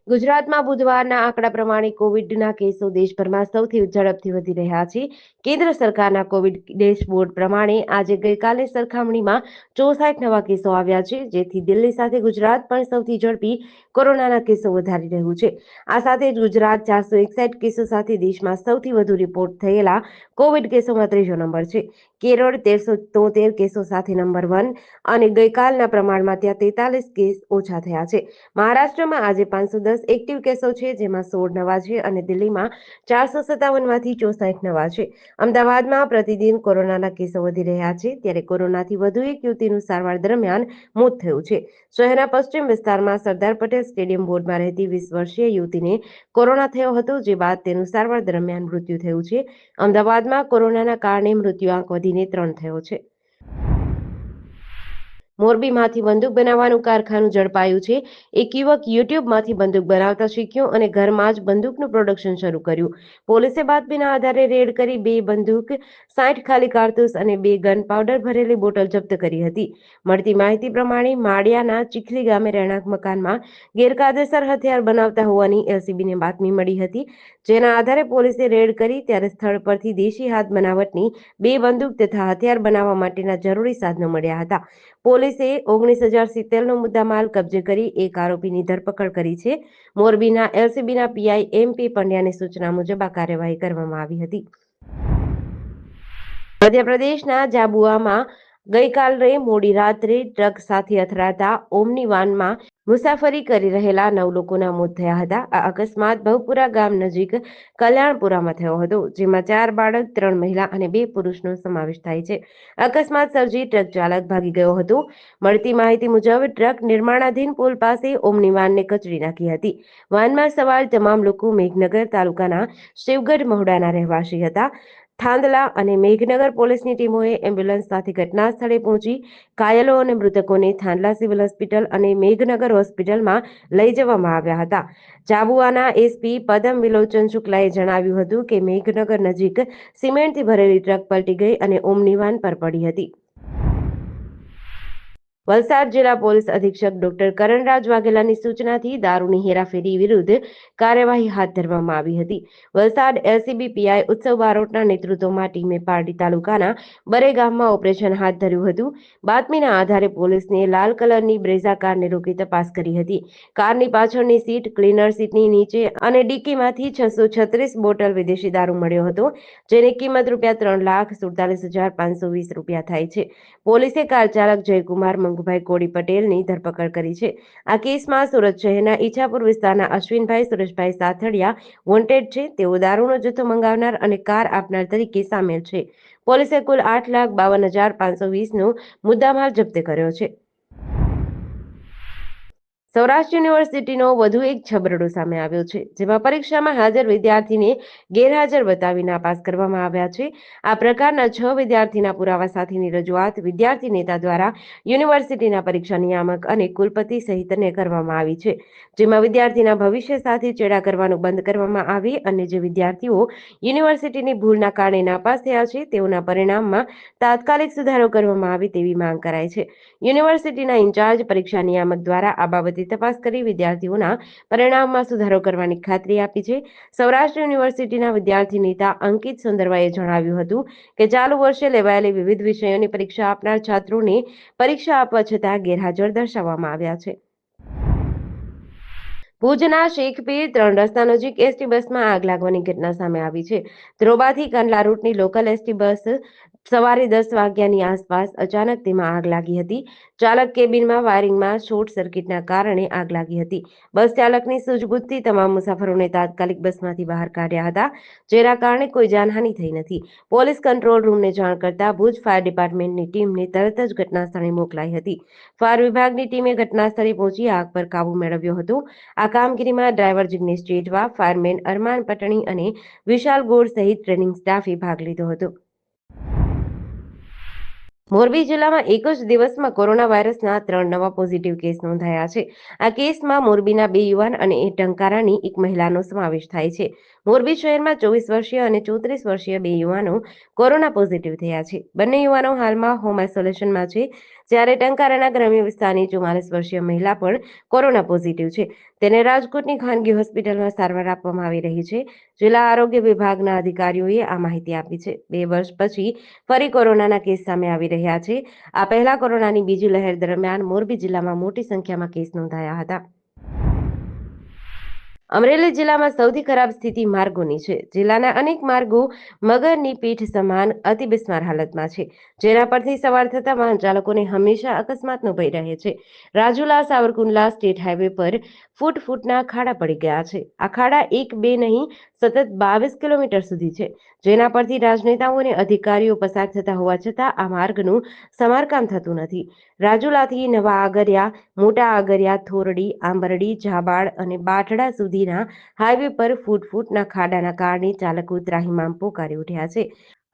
ગુજરાતમાં બુધવારના આંકડા પ્રમાણે કોવિડના કેસો દેશભરમાં સૌથી ઝડપથી વધી રહ્યા છે. કેન્દ્ર સરકારના કોવિડ ડેશબોર્ડ પ્રમાણે આજે ગઈકાલે સરખામણીમાં 64 નવા કેસો આવ્યા છે, જેથી દિલ્હી સાથે ગુજરાત પણ સૌથી ઝડપી કોરોનાના કેસો વધારી રહ્યું છે. આ સાથે જ ગુજરાત 461 કેસો સાથે દેશમાં સૌથી વધુ રિપોર્ટ થયેલા કોવિડ કેસોમાં ત્રીજો નંબર છે. કેરળ 1373 કેસો સાથે નંબર 1 અને ગઈકાલના પ્રમાણમાં ત્યાં 43 કેસ ઓછા થયા છે. મહારાષ્ટ્રમાં આજે 510 એક્ટિવ કેસો છે, જેમાં 16 નવા છે અને દિલ્હીમાં 457માંથી 64 નવા છે. અમદાવાદમાં પ્રતિદિન કોરોનાના કેસો વધી રહ્યા છે, ત્યારે કોરોનાથી વધુ એક યુવતીનું સારવાર દરમિયાન મોત થયું છે. શહેરના પશ્ચિમ વિસ્તારમાં સરદાર પટેલ સ્ટેડિયમ બોર્ડમાં રહેતી 20 વર્ષીય યુવતીને કોરોના થયો હતો, જે બાદ તેનું સારવાર દરમિયાન મૃત્યુ થયું છે. અમદાવાદમાં કોરોનાના કારણે મૃત્યુઆંક વધીને 3 થયો છે. મોરબીમાંથી બંદૂક બનાવવાનું કારખાનું ઝડપાયું છે. એક યુવક યુટ્યુબમાંથી બંદૂક બનાવતા શીખ્યો અને ઘરમાં જ બંદૂકનું પ્રોડક્શન શરૂ કર્યું. પોલીસે બાતમીના આધારે રેડ કરી 2 બંદૂક, 60 ખાલી કારતૂસ અને 2 ગન પાવડર ભરેલી બોટલ જપ્ત કરી હતી. મળતી માહિતી પ્રમાણે માળિયાના ચીખલી ગામે રહેણાંક મકાનમાં ગેરકાયદેસર હથિયાર બનાવતા હોવાની એલસીબીને બાતમી મળી હતી, જેના આધારે પોલીસે રેડ કરી ત્યારે સ્થળ પરથી દેશી હાથ બનાવટની 2 બંદૂક તથા હથિયાર બનાવવા માટેના જરૂરી સાધનો મળ્યા હતા. પોલીસે 19,070નો મુદ્દામાલ કબજે કરી એક આરોપીની ધરપકડ કરી છે. મોરબીના એલસીબીના પીઆઈ એમપી પંડ્યાની સૂચના મુજબ આ કાર્યવાહી કરવામાં આવી હતી. મધ્યપ્રદેશના જાબુઆમાં ગઈકાલે મોડી રાત્રે ટ્રક સાથે અથડાતા ઓમની વાનમાં મુસાફરી કરી રહેલા 9 લોકોના મોત થયા હતા. આ અકસ્માત ભવપુરા ગામ નજીક કલ્યાણપુરામાં થયો હતો, જેમાં 4 બાળક, 3 મહિલા અને 2 પુરુષનો સમાવેશ થાય છે. અકસ્માત સર્જી ટ્રક ચાલક ભાગી ગયો હતો. મળતી માહિતી મુજબ ટ્રક નિર્માણાધીન પુલ પાસે ઓમની વાનને કચડી નાખી હતી. વાનમાં સવાર તમામ લોકો મેઘનગર તાલુકાના શિવગઢ મહુડાના રહેવાસી હતા. થાંદલા અને મેઘનગર પોલીસની ટીમોએ એમ્બ્યુલન્સ સાથે ઘટના સ્થળે પહોંચી ઘાયલો અને મૃતકોને થાંદલા સિવિલ હોસ્પિટલ અને મેઘનગર હોસ્પિટલમાં લઈ જવામાં આવ્યા હતા. જાબુઆના એસપી પદમ વિલોચન શુક્લાએ જણાવ્યું હતું કે મેઘનગર નજીક સિમેન્ટથી ભરેલી ટ્રક પલટી ગઈ અને ઓમની વાન પર પડી હતી. વલસાડ જિલ્લા પોલીસ અધિક્ષક ડોક્ટર કરણરાજ વાઘેલાની સૂચનાથી દારૂની હેરાફેરી વિરુદ્ધ કાર્યવાહી હાથ ધરવામાં આવી હતી. વલસાડ એલસીબી પીઆઈ ઉત્સવ બારોટના નેતૃત્વમાં ટીમે પારડી તાલુકાના બરે ગામમાં ઓપરેશન હાથ ધર્યું હતું. બાતમીના આધારે પોલીસને લાલ કલરની બ્રેઝા કારને રોકી તપાસ કરી હતી. કારની પાછળની સીટ, ક્લીનર સીટની નીચે અને ડિક્કીમાંથી 636 બોટલ વિદેશી દારૂ મળ્યો હતો, જેની કિંમત ₹3,47,520 થાય છે. પોલીસે કાર ચાલક જયકુમાર મંગુભાઈ કોડી પટેલની ધરપકડ કરી છે. આ કેસમાં સુરત શહેરના ઈચ્છાપુર વિસ્તારના અશ્વિનભાઈ સુરેશભાઈ સાથળિયા વોન્ટેડ છે. તેઓ દારૂનો જથ્થો મંગાવનાર અને કાર આપનાર તરીકે સામેલ છે. પોલીસે કુલ 8,52,520નો મુદ્દામાલ જપ્ત કર્યો છે. સૌરાષ્ટ્ર યુનિવર્સિટીનો વધુ એક છબરડો સામે આવ્યો છે, જેમાં પરીક્ષામાં હાજર વિદ્યાર્થીને ગેરહાજર બતાવી નાપાસ કરવામાં આવ્યા છે. આ પ્રકારના 6 વિદ્યાર્થીના પુરાવા સાથેની રજૂઆત વિદ્યાર્થી નેતા દ્વારા યુનિવર્સિટીના પરીક્ષા નિયામક અને કુલપતિ સહિતને કરવામાં આવી છે, જેમાં વિદ્યાર્થીના ભવિષ્ય સાથે ચેડા કરવાનું બંધ કરવામાં આવે અને જે વિદ્યાર્થીઓ યુનિવર્સિટીની ભૂલના કારણે નાપાસ થયા છે, તેઓના પરિણામમાં તાત્કાલિક સુધારો કરવામાં આવે તેવી માંગ કરાઈ છે. યુનિવર્સિટીના ઇન્ચાર્જ પરીક્ષા નિયામક દ્વારા આ બાબતે તપાસ કરી વિદ્યાર્થીઓના પરિણામમાં સુધારો કરવાની ખાતરી આપી છે. સૌરાષ્ટ્ર યુનિવર્સિટીના વિદ્યાર્થી નેતા અંકિત સુંદરવાએ જણાવ્યું હતું કે ચાલુ વર્ષે લેવાયેલી વિવિધ વિષયોની પરીક્ષા આપનાર છાત્રોને પરીક્ષા આપવા છતાં ગેરહાજર દર્શાવવામાં આવ્યા છે. ભુજના શેખપીર 3 રસ્તા નજીક એસટી બસમાં આગ લાગવાની ઘટના સામે આવી છે. ધ્રોબાથી કંડલા રૂટની લોકલ એસટી બસ સવારે 10 વાગ્યાની આસપાસ અચાનક તેમાં આગ લાગી હતી. ચાલક કેબિનમાં વાયરિંગમાં શોર્ટ સર્કિટના કારણે આગ લાગી હતી. બસ ચાલકની સૂઝબૂછથી તમામ મુસાફરોને તાત્કાલિક બસમાંથી બહાર કાઢ્યા હતા, જેના કારણે કોઈ જાનહાનિ થઈ નથી. પોલીસ કંટ્રોલ રૂમને જાણ કરતા ભુજ ફાયર ડિપાર્ટમેન્ટની ટીમને તરત જ ઘટના સ્થળે મોકલાઈ હતી. ફાયર વિભાગની ટીમે ઘટના સ્થળે પહોંચી આગ પર કાબુ મેળવ્યો હતો. આ કામગીરીમાં ડ્રાઈવર જિગ્નેશ જેઠવા, ફાયરમેન અરમાન પટણી અને વિશાલ ગોળ સહિત ટ્રેનિંગ સ્ટાફે ભાગ લીધો હતો. મોરબી જિલ્લામાં એક જ દિવસમાં કોરોના વાયરસના 3 નવા પોઝિટિવ કેસ નોંધાયા છે. આ કેસમાં મોરબીના 2 યુવાન અને ટંકારાની એક મહિલાનો સમાવેશ થાય છે. મોરબી શહેરમાં 24 વર્ષીય અને 34 વર્ષીય બે યુવાનો કોરોના પોઝિટિવ થયા છે. બંને યુવાનો હાલમાં હોમ આઇસોલેશનમાં છે, જ્યારે ટંકારાના ગ્રામ્ય વિસ્તારની 44 વર્ષીય મહિલા પણ કોરોના પોઝિટિવ છે. તેને રાજકોટની ખાનગી હોસ્પિટલમાં સારવાર આપવામાં આવી રહી છે. જિલ્લા આરોગ્ય વિભાગના અધિકારીઓએ આ માહિતી આપી છે. 2 વર્ષ પછી ફરી કોરોનાના કેસ સામે આવી રહ્યા છે. આ પહેલા કોરોનાની બીજી લહેર દરમિયાન મોરબી જિલ્લામાં મોટી સંખ્યામાં કેસ નોંધાયા હતા. અમરેલી જિલ્લામાં સૌથી ખરાબ સ્થિતિ માર્ગોની છે. જિલ્લાના અનેક માર્ગો મગરની પીઠ સમાન અતિ બિસ્માર હાલતમાં છે, જેના પરથી સવાર થતા વાહન ચાલકોને હંમેશા અકસ્માતનો ભય રહે છે. રાજુલા સાવરકુંડલા સ્ટેટ હાઈવે પર ફૂટના ખાડા પડી ગયા છે. આ ખાડા 1-2 નહીં, સતત 22 કિલોમીટર સુધી છે, જેના પરથી રાજનેતાઓ અને અધિકારીઓ પસાર થતા હોવા છતાં આ માર્ગનું સમારકામ થતું નથી. રાજુલાથી નવા આગરિયા, મોટા આગરિયા, થોરડી, આંબરડી, જાબાળ અને બાઠડા સુધીના હાઈવે પર ફૂટના ખાડાના કારણે ચાલકો ત્રાહિમામ પોકારી ઉઠ્યા છે.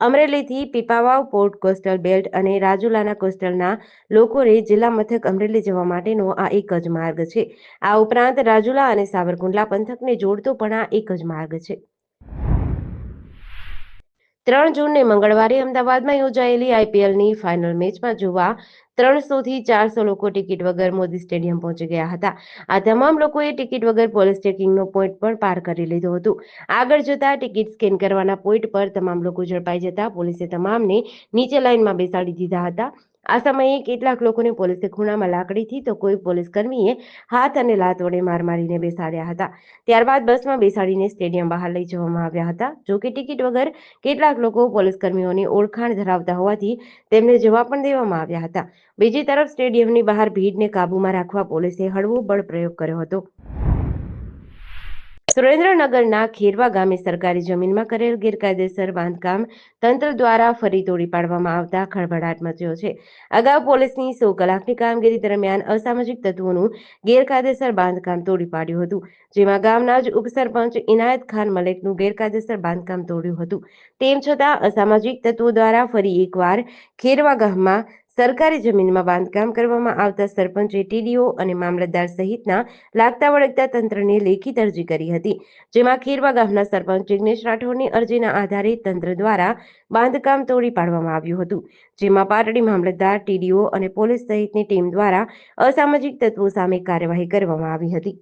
અમરેલીથી પીપાવાવ પોર્ટ કોસ્ટલ બેલ્ટ અને રાજુલાના કોસ્ટલના લોકોને જિલ્લા મથક અમરેલી જવા માટેનો આ એક જ માર્ગ છે. આ ઉપરાંત રાજુલા અને સાવરકુંડલા પંથકને જોડતો પણ આ એક જ માર્ગ છે. 3 જૂનને મંગળવારે અમદાવાદમાં યોજાયેલી આઈપીએલની ફાઇનલ મેચમાં જોવા 300થી 400 લોકો ટિકિટ વગર મોદી સ્ટેડિયમ પહોંચી ગયા હતા. આ તમામ લોકોએ ટિકિટ વગર પોલીસ ચેકિંગનો પોઈન્ટ પણ પાર કરી લીધું હતું. આગળ જતા ટિકિટ સ્કેન કરવાના પોઈન્ટ પર તમામ લોકો ઝડપાઈ જતા પોલીસે તમામને નીચે લાઇનમાં બેસાડી દીધા હતા. આ સમયે કેટલાક લોકોને પોલીસે ખૂણામાં લાકડીથી તો કોઈ પોલીસ કર્મીએ હાથ અને લાત વડે માર મારીને બેસાડ્યા હતા. ત્યારબાદ બસમાં બેસાડીને સ્ટેડિયમ બહાર લઈ જવામાં આવ્યા હતા. જોકે ટિકિટ વગર કેટલાક લોકો પોલીસ કર્મીઓની ઓળખાણ ધરાવતા હોવાથી તેમને જવા પણ દેવામાં આવ્યા હતા. બીજી તરફ સ્ટેડિયમની બહાર ભીડને કાબૂમાં રાખવા પોલીસે હળવો બળ પ્રયોગ કર્યો હતો. સુરેન્દ્રનગરના ખેરવા ગામે સરકારી જમીનમાં કરેલ ગેરકાયદેસર બાંધકામ તંત્ર દ્વારા ફરી તોડી પાડવામાં આવતા ખળભળાટ મચ્યો છે. અગાઉ પોલીસની 100 કલાકની કામગીરી દરમિયાન અસામાજિક તત્વોનું ગેરકાયદેસર બાંધકામ તોડી પાડ્યું હતું, જેમાં ગામના જ ઉપસરપંચ ઇનાયત ખાન મલેકનું ગેરકાયદેસર બાંધકામ તોડ્યું હતું. તેમ છતાં અસામાજિક તત્વો દ્વારા ફરી એકવાર ખેરવા ગામમાં સરકારી જમીનમાં બાંધકામ કરવામાં આવતા સરપંચે ટીડીઓ અને મામલતદાર સહિતના લાગતા વળગતા તંત્રને લેખિત અરજી કરી હતી, જેમાં ખેરવા ગામના સરપંચ જિગ્નેશ રાઠોડની અરજીના આધારે તંત્ર દ્વારા બાંધકામ તોડી પાડવામાં આવ્યું હતું, જેમાં પાટડી મામલતદાર, ટીડીઓ અને પોલીસ સહિતની ટીમ દ્વારા અસામાજિક તત્વો સામે કાર્યવાહી કરવામાં આવી હતી.